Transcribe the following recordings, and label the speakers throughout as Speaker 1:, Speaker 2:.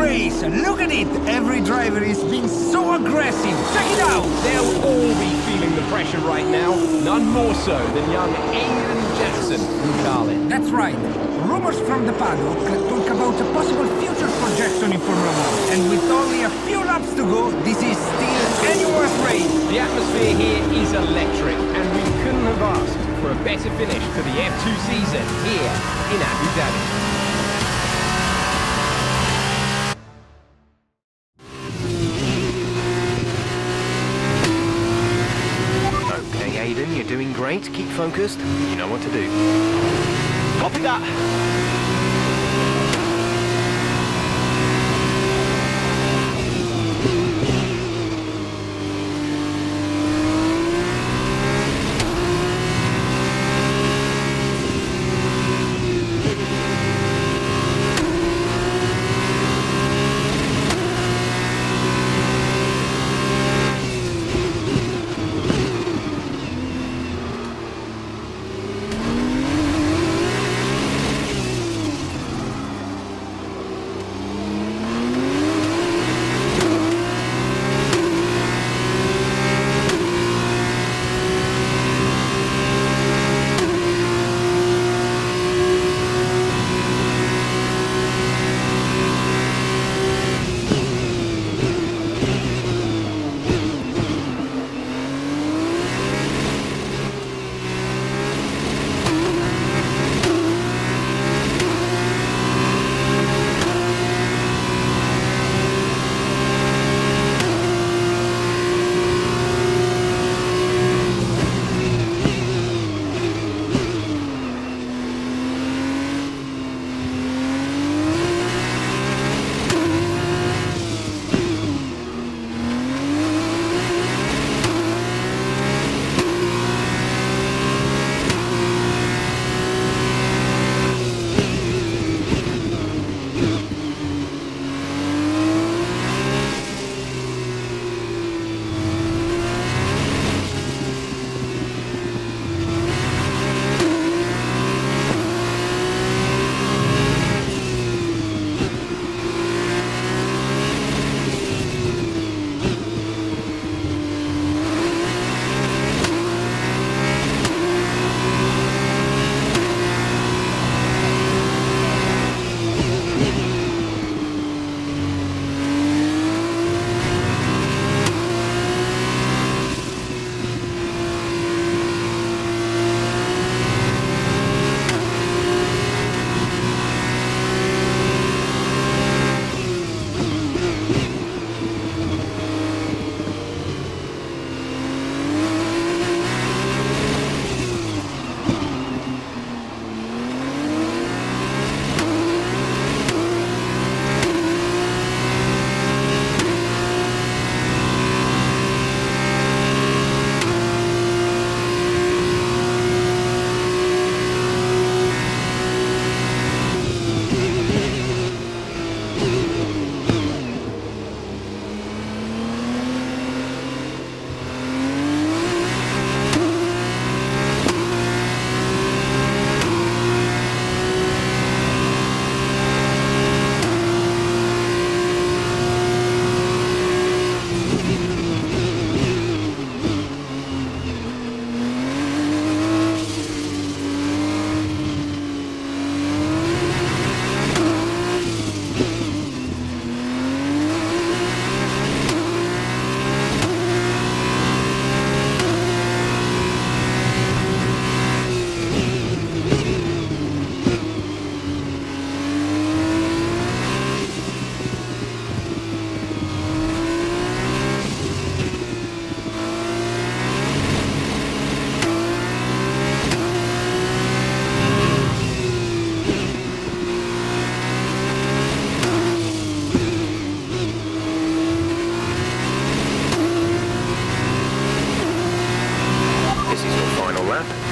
Speaker 1: race! Look at it! Every driver is being so aggressive! Check it out!
Speaker 2: They'll all be feeling the pressure right now. None more so than young Aiden Jackson from Carlin.
Speaker 1: That's right. Rumors from the paddock talk about a possible future for Jackson in Formula 1. And with only a few laps to go, this is still anyone's race.
Speaker 2: The atmosphere here is electric, and we couldn't have asked for a better finish to the F2 season here in Abu Dhabi. You're doing great. Keep focused. You know what to do. Copy that.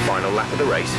Speaker 3: Final lap of the race.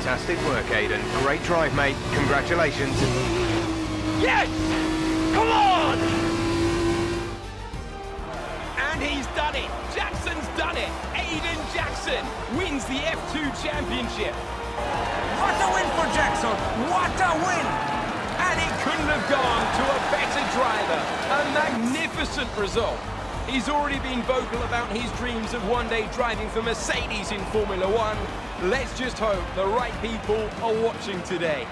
Speaker 3: Fantastic work, Aidan. Great drive, mate. Congratulations.
Speaker 2: Yes! Come on! And he's done it! Jackson's done it! Aidan Jackson wins the F2 Championship!
Speaker 1: What a win for Jackson! What a win!
Speaker 2: And it couldn't have gone to a better driver. A magnificent result. He's already been vocal about his dreams of one day driving for Mercedes in Formula One. Let's just hope the right people are watching today.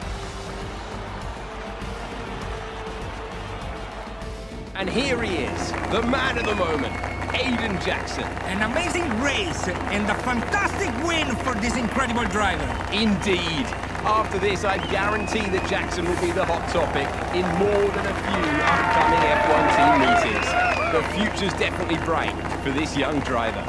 Speaker 2: And here he is, the man of the moment, Aidan Jackson.
Speaker 1: An amazing race and a fantastic win for this incredible driver.
Speaker 2: Indeed. After this, I guarantee that Jackson will be the hot topic in more than a few upcoming F1 team meetings. The future's definitely bright for this young driver.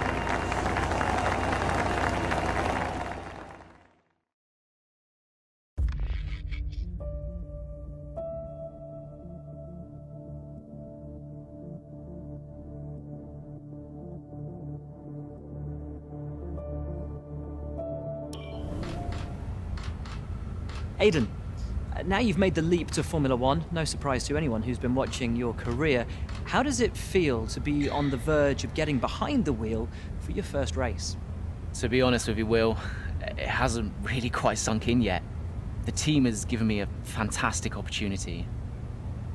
Speaker 4: Aidan, now you've made the leap to Formula One, no surprise to anyone who's been watching your career. How does it feel to be on the verge of getting behind the wheel for your first race?
Speaker 5: To be honest with you, Will, it hasn't really quite sunk in yet. The team has given me a fantastic opportunity.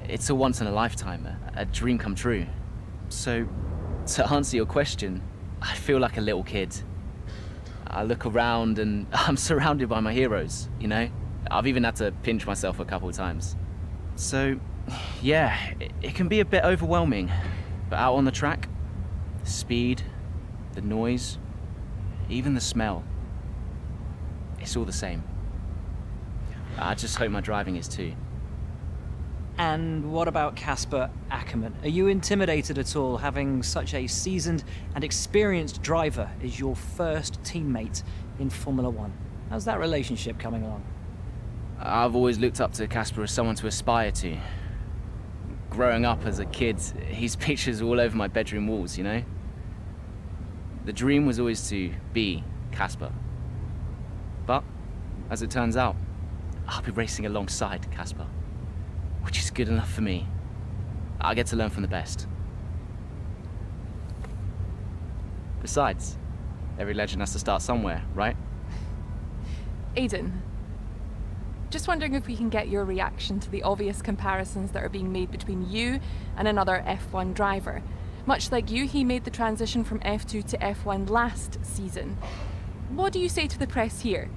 Speaker 5: It's a once-in-a-lifetime, a dream come true. So, to answer your question, I feel like a little kid. I look around and I'm surrounded by my heroes, you know? I've even had to pinch myself a couple of times. So, yeah, it can be a bit overwhelming. But out on the track, the speed, the noise, even the smell, it's all the same. I just hope my driving is too.
Speaker 4: And what about Casper Ackerman? Are you intimidated at all having such a seasoned and experienced driver as your first teammate in Formula One? How's that relationship coming along?
Speaker 5: I've always looked up to Casper as someone to aspire to. Growing up as a kid, his pictures all over my bedroom walls, you know? The dream was always to be Casper. But, as it turns out, I'll be racing alongside Casper, which is good enough for me. I get to learn from the best. Besides, every legend has to start somewhere, right?
Speaker 6: Aidan, just wondering if we can get your reaction to the obvious comparisons that are being made between you and another F1 driver. Much like you, he made the transition from F2 to F1 last season. What do you say to the press here,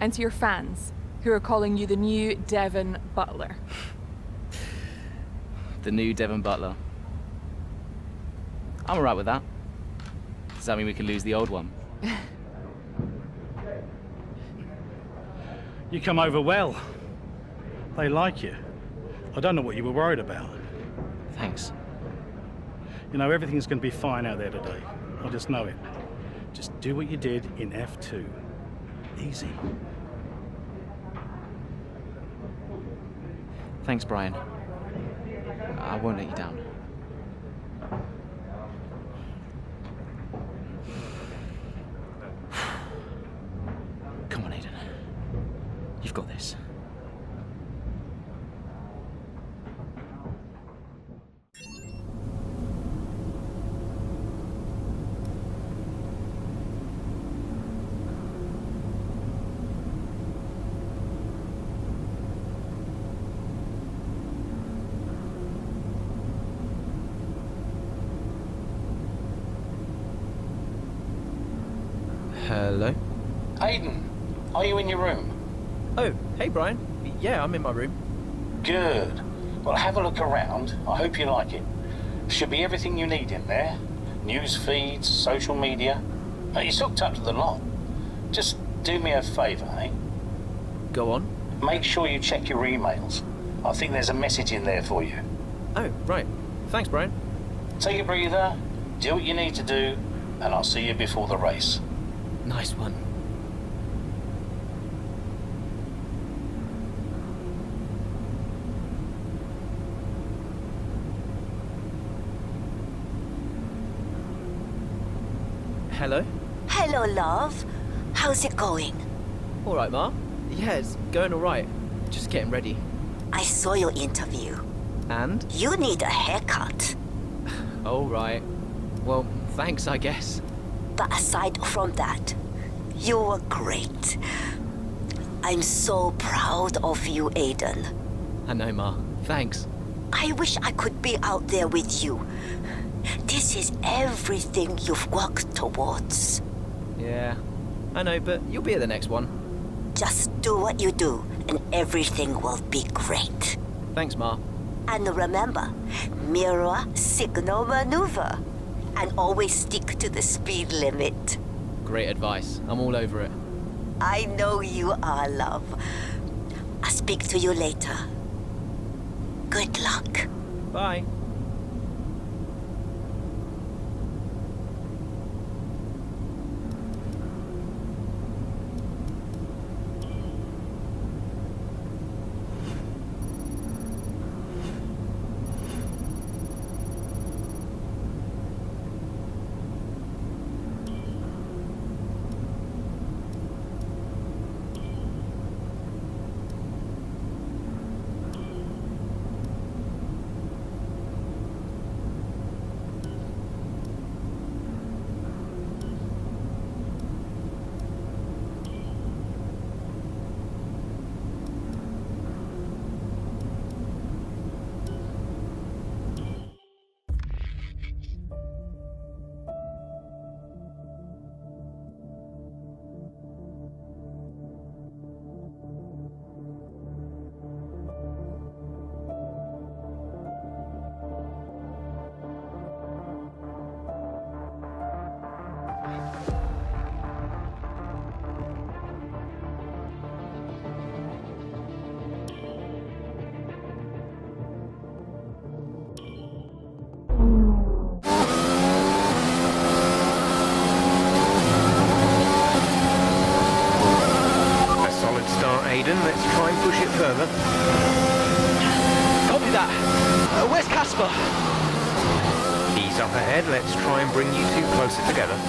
Speaker 6: and to your fans, who are calling you the new Devon Butler?
Speaker 5: The new Devon Butler. I'm alright with that. Does that mean we can lose the old one?
Speaker 7: You come over well. They like you. I don't know what you were worried about.
Speaker 5: Thanks.
Speaker 7: You know, everything's going to be fine out there today. I just know it. Just do what you did in F2. Easy.
Speaker 5: Thanks, Brian. I won't let you down. Come on, Aidan. You've got this.
Speaker 8: Hello?
Speaker 9: Aidan, are you in your room?
Speaker 8: Oh, hey Brian. Yeah, I'm in my room.
Speaker 9: Good. Well, have a look around. I hope you like it. Should be everything you need in there. News feeds, social media. It's hooked up to the lot. Just do me a favour, eh?
Speaker 8: Go on.
Speaker 9: Make sure you check your emails. I think there's a message in there for you.
Speaker 8: Oh, right. Thanks, Brian.
Speaker 9: Take a breather, do what you need to do, and I'll see you before the race.
Speaker 8: Nice one.
Speaker 10: Hello? Hello, love. How's it going?
Speaker 8: All right, Ma. Yeah, it's going all right. Just getting ready.
Speaker 10: I saw your interview.
Speaker 8: And?
Speaker 10: You need a haircut.
Speaker 8: All right. Well, thanks, I guess.
Speaker 10: But aside from that, you were great. I'm so proud of you, Aiden.
Speaker 8: I know, Ma. Thanks.
Speaker 10: I wish I could be out there with you. This is everything you've worked towards.
Speaker 8: Yeah, I know, but you'll be at the next one.
Speaker 10: Just do what you do, and everything will be great.
Speaker 8: Thanks, Ma.
Speaker 10: And remember, mirror signal maneuver. And always stick to the speed limit.
Speaker 8: Great advice. I'm all over it.
Speaker 10: I know you are, love. I'll speak to you later. Good luck.
Speaker 8: Bye.
Speaker 3: Aiden, let's try and push it further.
Speaker 5: Copy that. Where's Casper?
Speaker 3: Ease up ahead, let's try and bring you two closer together.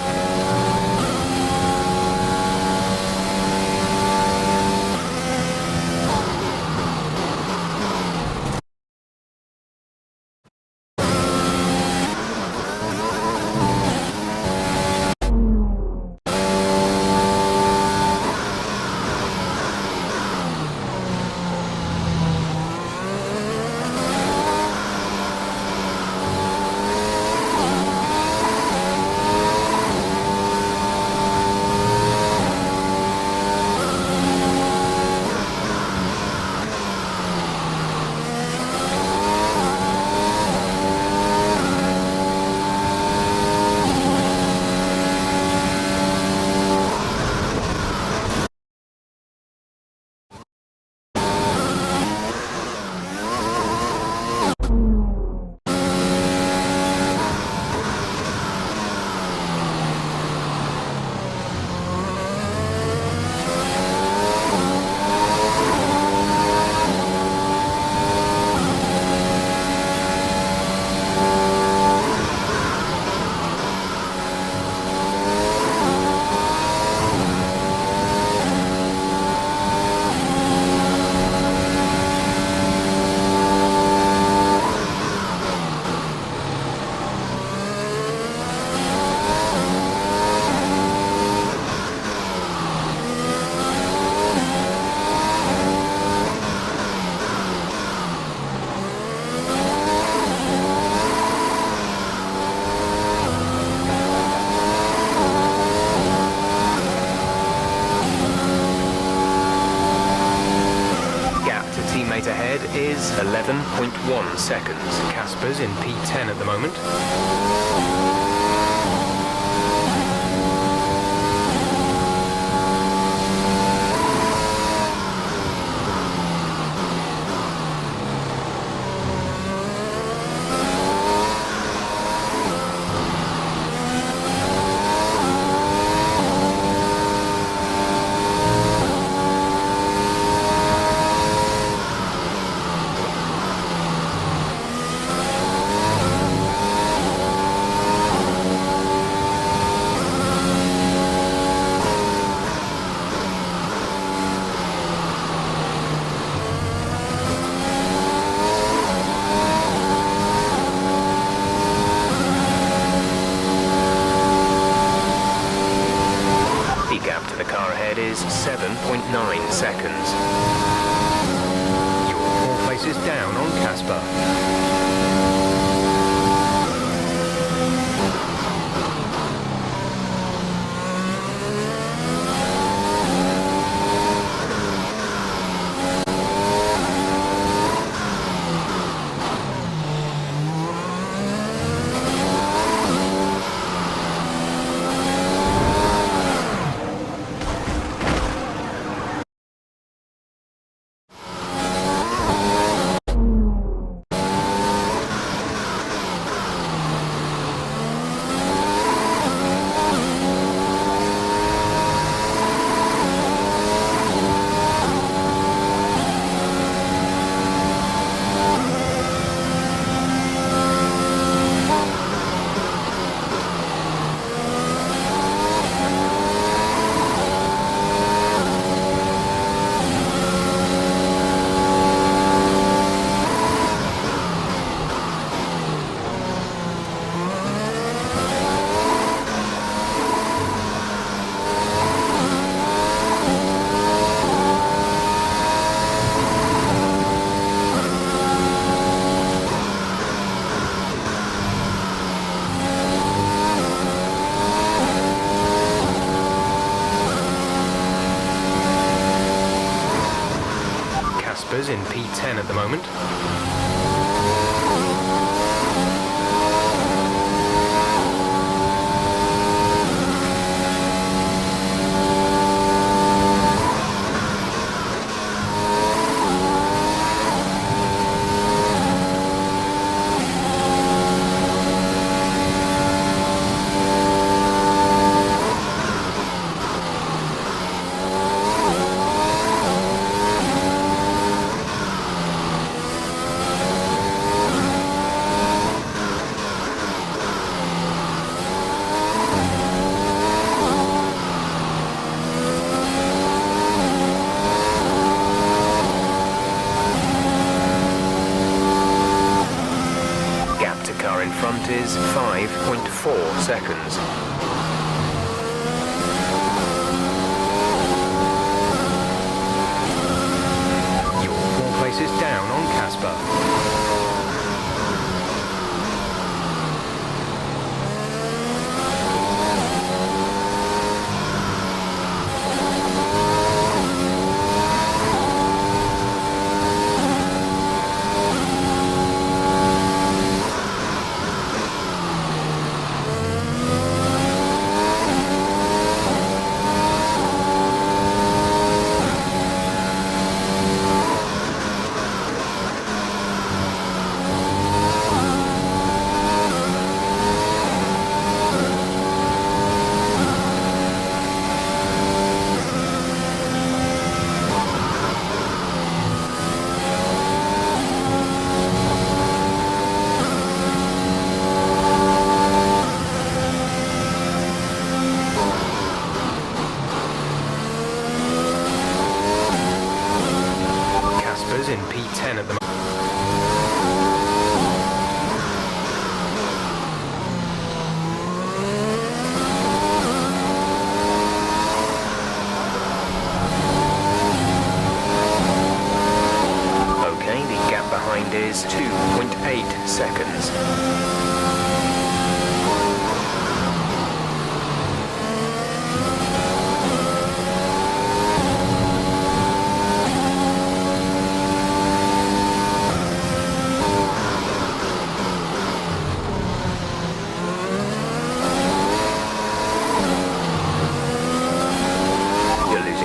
Speaker 3: Ahead is 11.1 seconds. Casper's in P10 at the moment. 0.9 seconds. You're 4 places down on Casper. Casper's in P10 at the moment. In front is 5.4 seconds. You're 4 places down on Casper. In P10 at the moment. Okay, the gap behind is 2.8 seconds.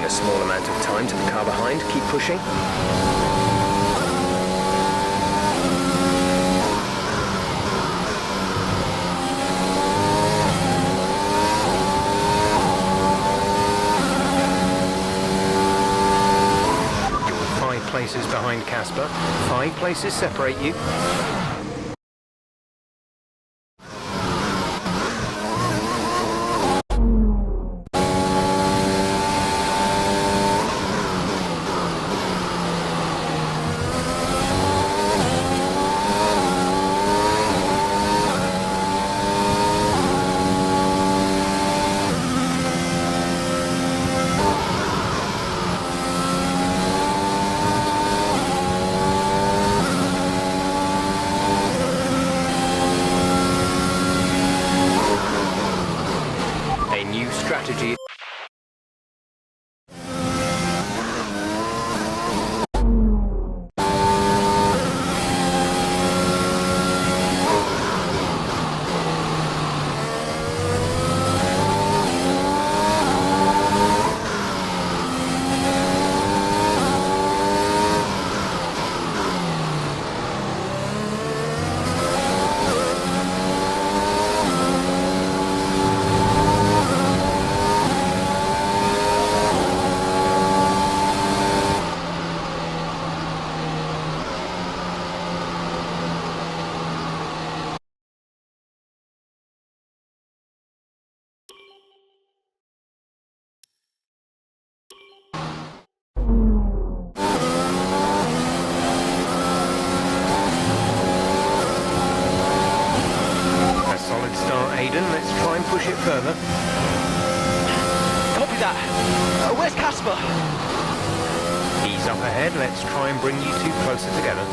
Speaker 3: Small amount of time to the car behind. Keep pushing. You're 5 places behind Casper. 5 places separate you.
Speaker 5: driver.
Speaker 3: Ease up ahead, let's try and bring you two closer together.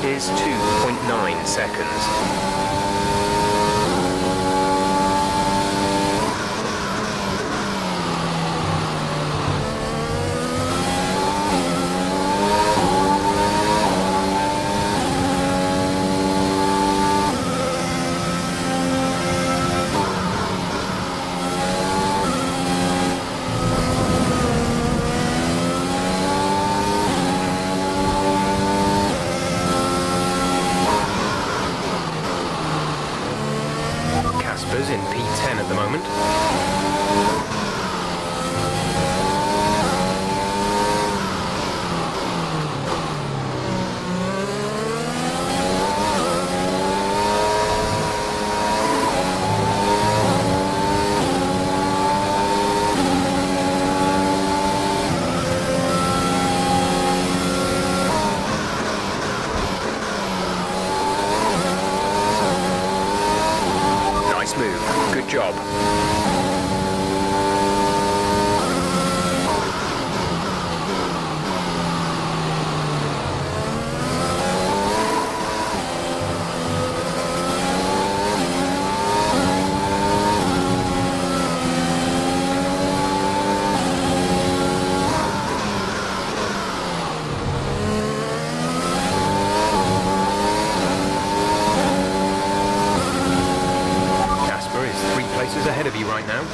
Speaker 3: Is 2.9 seconds. In P10 at the moment. Move. Good job. Places ahead of you right now.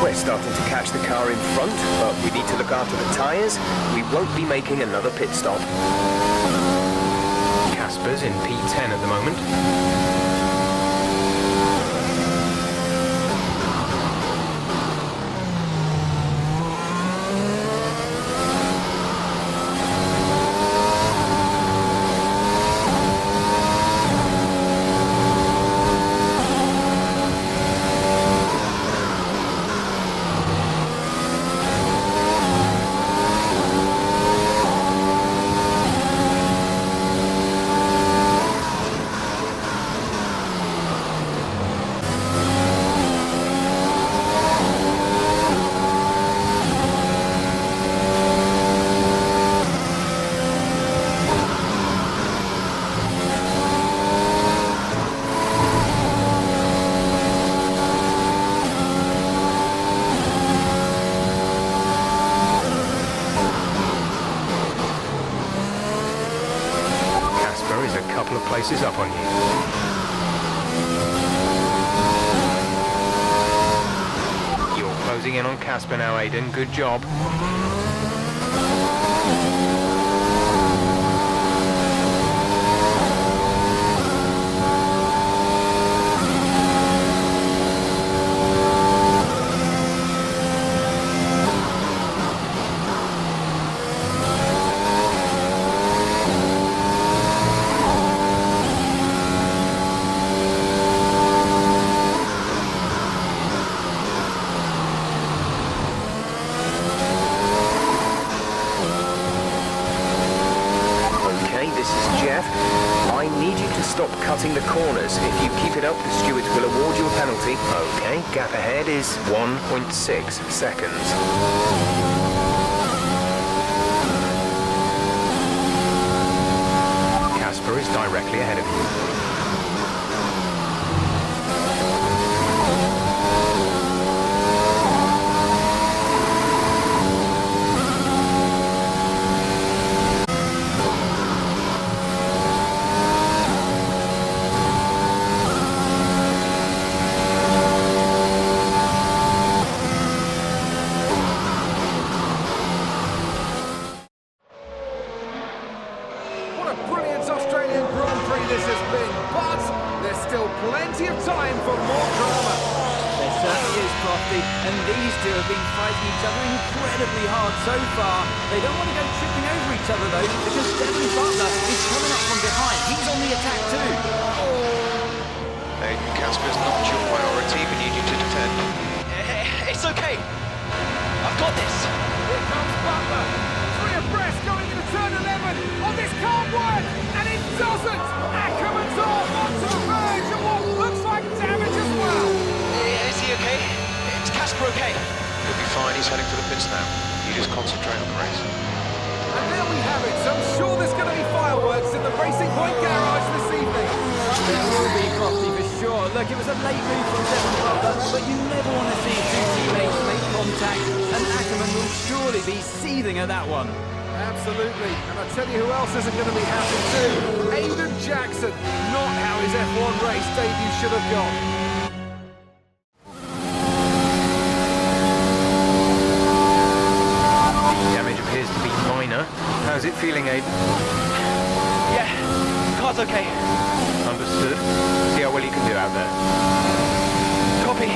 Speaker 3: We're starting to catch the car in front, but we need to look after the tyres. We won't be making another pit stop. Casper's in P10 at the moment. Couple of places up on you. You're closing in on Casper now, Aiden. Good job. I need you to stop cutting the corners. If you keep it up, the stewards will award you a penalty. Okay, gap ahead is 1.6 seconds. Casper is directly ahead of you.
Speaker 2: What a brilliant Australian Grand Prix this has been, but there's still plenty of time for more drama.
Speaker 11: There certainly is, Crofty, and these two have been fighting each other incredibly hard so far. They don't want to go tripping over each other, though, because Devon Butler is coming up from behind. He's on the attack, too.
Speaker 12: Hey, Casper's not your priority. We need you to defend.
Speaker 8: It's okay. I've got this.
Speaker 2: Here comes Butler. Three abreast going into turn 11. Oh, this can't work, and it doesn't. Ackerman's off onto the verge of what looks like damage as well.
Speaker 8: Is he okay? Is Casper okay?
Speaker 12: He'll be fine. He's heading for the pits now. You just concentrate on the race.
Speaker 2: And there we have it. So I'm sure there's going to be fireworks in the Racing Point garage this evening.
Speaker 11: There will be, Crofty, for sure. Look, it was a late move from Devon Butler, but you never want to see two teammates make contact, and Ackerman will surely be seething at that one.
Speaker 2: Absolutely. And I tell you who else isn't going to be happy too. Aiden Jackson. Not how his F1 race debut should have gone.
Speaker 3: The damage appears to be minor. How's it feeling, Aiden?
Speaker 8: Yeah, car's okay.
Speaker 3: Understood. See how well you can do out there.
Speaker 8: Copy.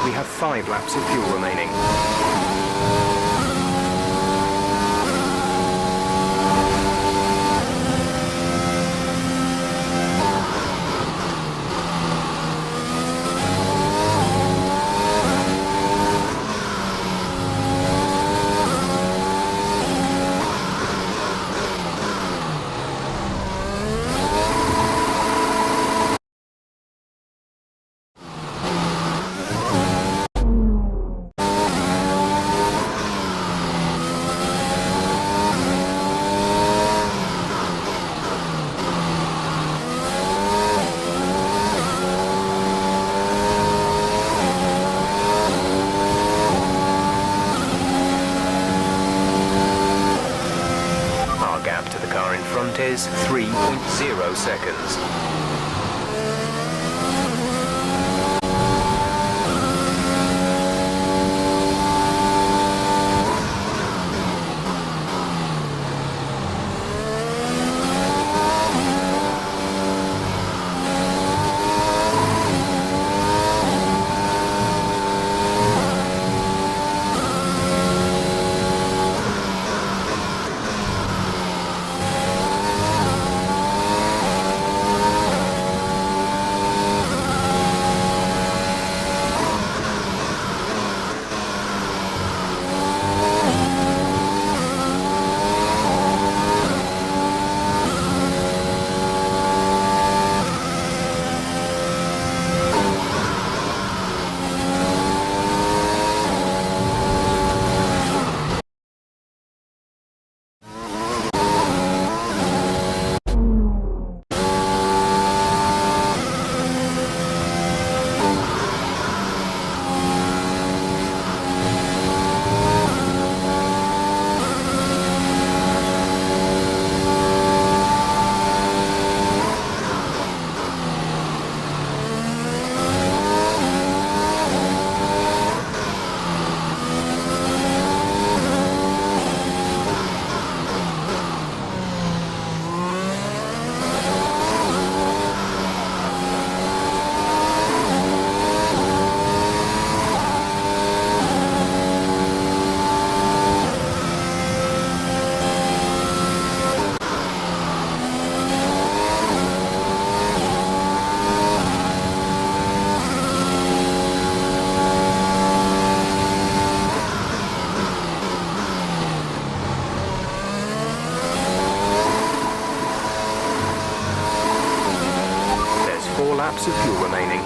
Speaker 3: We have 5 laps of fuel remaining. Is 3.0 seconds. laps of fuel remaining.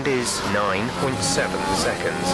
Speaker 3: Is 9.7 seconds.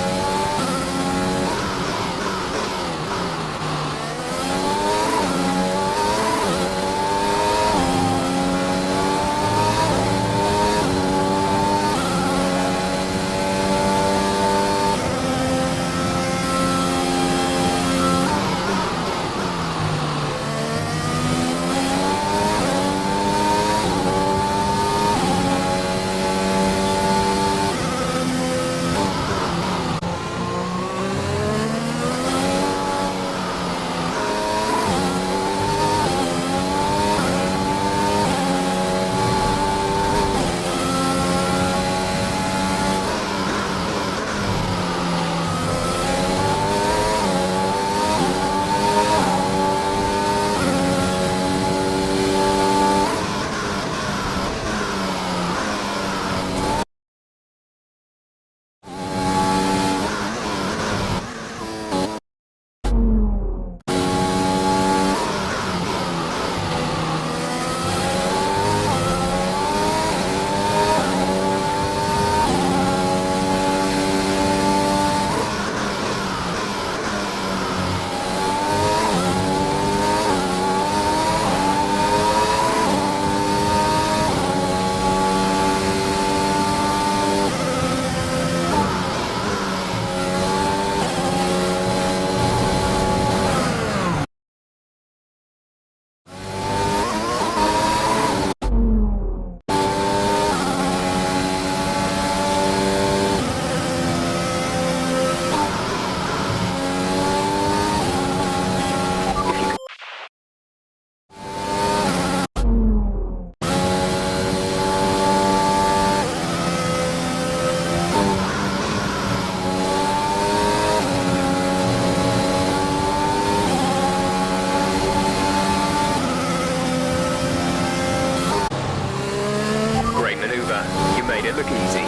Speaker 3: Look easy.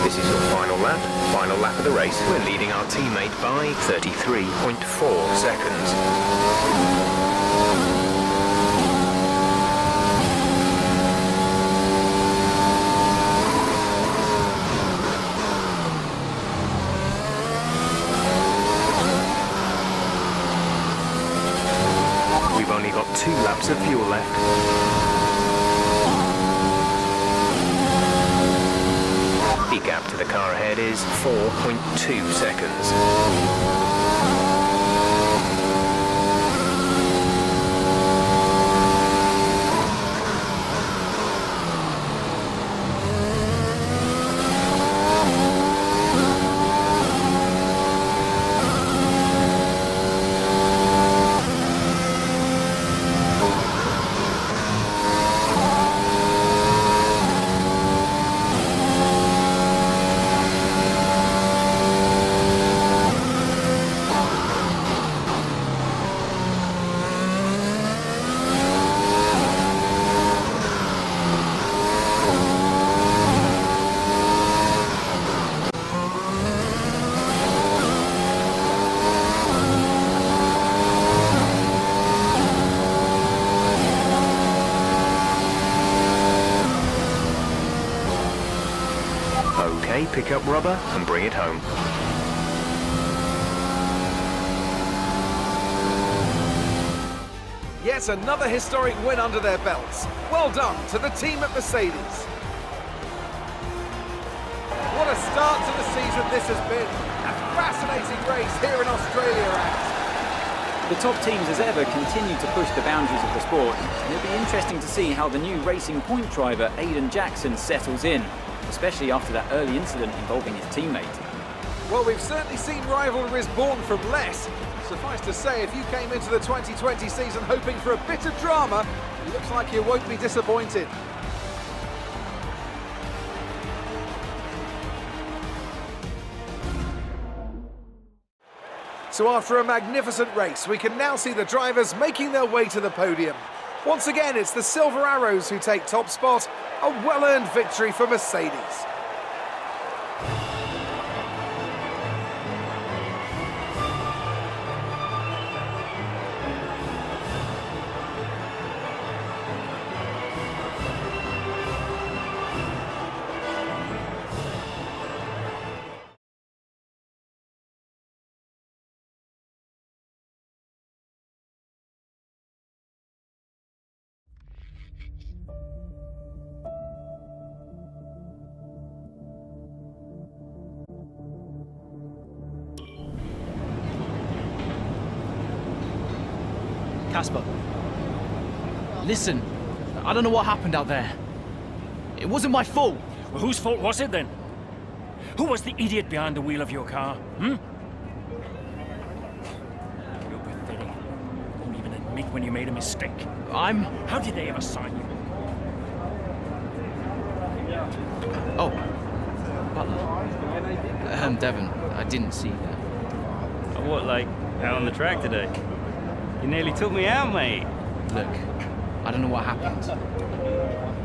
Speaker 3: This is your final lap of the race. We're leading our teammate by 33.4 seconds. We've only got 2 laps of fuel left. The gap to the car ahead is 4.2 seconds. Okay, pick up rubber and bring it home.
Speaker 13: yet another historic win under their belts. Well done to the team at Mercedes. What a start to the season this has been. A fascinating race here in Australia, Ant.
Speaker 11: The top teams as ever continue to push the boundaries of the sport, and it'll be interesting to see how the new Racing Point driver Aidan Jackson settles in, especially after that early incident involving his teammate.
Speaker 13: Well, we've certainly seen rivalries born from less. Suffice to say, if you came into the 2020 season hoping for a bit of drama, it looks like you won't be disappointed. So after a magnificent race, we can now see the drivers making their way to the podium. Once again, it's the Silver Arrows who take top spot, a well-earned victory for Mercedes.
Speaker 5: Casper, listen, I don't know what happened out there. It wasn't my fault.
Speaker 14: Well, whose fault was it then? Who was the idiot behind the wheel of your car, You're pathetic. You won't even admit when you made a mistake.
Speaker 5: How
Speaker 14: did they ever sign you?
Speaker 5: Oh, Butler. Devon, I didn't see that.
Speaker 15: What, like, out on the track today? You nearly took me out, mate.
Speaker 5: Look, I don't know what happened.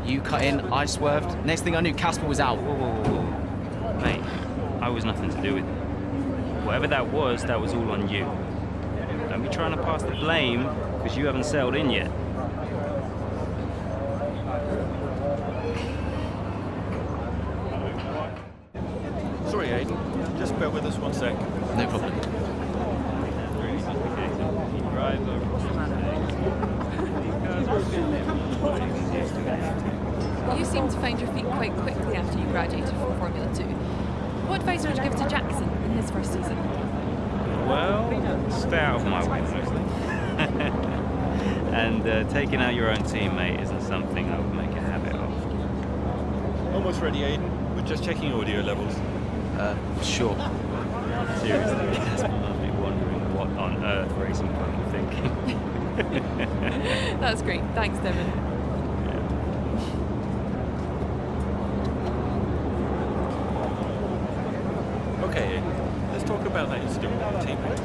Speaker 5: You cut in, I swerved. Next thing I knew, Casper was out.
Speaker 15: Whoa. Mate, I was nothing to do with it. Whatever that was all on you. Don't be trying to pass the blame, because you haven't settled in yet.
Speaker 16: Sorry, Aidan. Just bear with us one sec.
Speaker 5: No problem.
Speaker 6: You seem to find your feet quite quickly after you graduated from Formula 2. What advice would you give to Jackson in his first season?
Speaker 15: Well, stay out of my way mostly. And taking out your own teammate isn't something I would make a habit of.
Speaker 16: Almost ready, Aidan. We're just checking audio levels.
Speaker 5: Sure.
Speaker 15: Seriously, Casper must be wondering what on earth Racing Point were thinking.
Speaker 6: That's great. Thanks, Devon.
Speaker 16: Okay, let's talk about that incident with our teammate.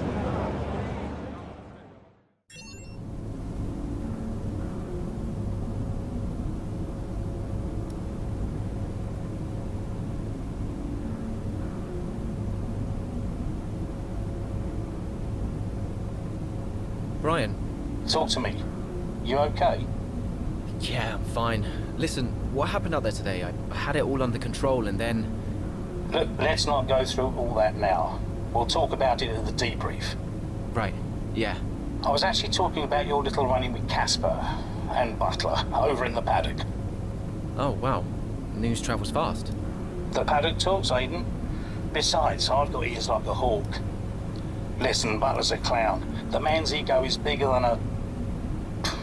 Speaker 5: Brian.
Speaker 9: Talk to me. You okay?
Speaker 5: Yeah, I'm fine. Listen, what happened out there today? I had it all under control and then...
Speaker 9: Look, let's not go through all that now. We'll talk about it at the debrief.
Speaker 5: Right, yeah.
Speaker 9: I was actually talking about your little run-in with Casper and Butler over in the paddock.
Speaker 5: Oh, wow. News travels fast.
Speaker 9: The paddock talks, Aidan. Besides, I've got ears like a hawk. Listen, Butler's a clown. The man's ego is bigger than a...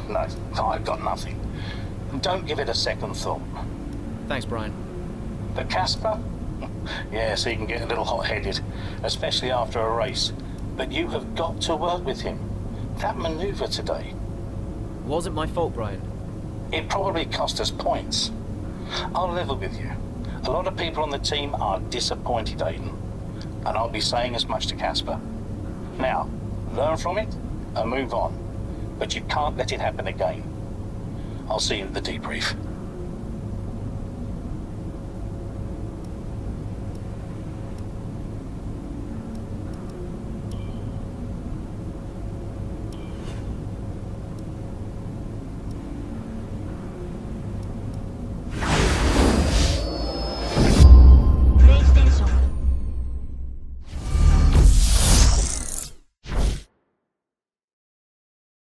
Speaker 9: No, I've got nothing. Don't give it a second thought.
Speaker 5: Thanks, Brian.
Speaker 9: But Casper? Yes, he can get a little hot-headed, especially after a race. But you have got to work with him. That manoeuvre today...
Speaker 5: Wasn't my fault, Brian.
Speaker 9: It probably cost us points. I'll level with you. A lot of people on the team are disappointed, Aidan. And I'll be saying as much to Casper. Now, learn from it and move on. But you can't let it happen again. I'll see you at the debrief.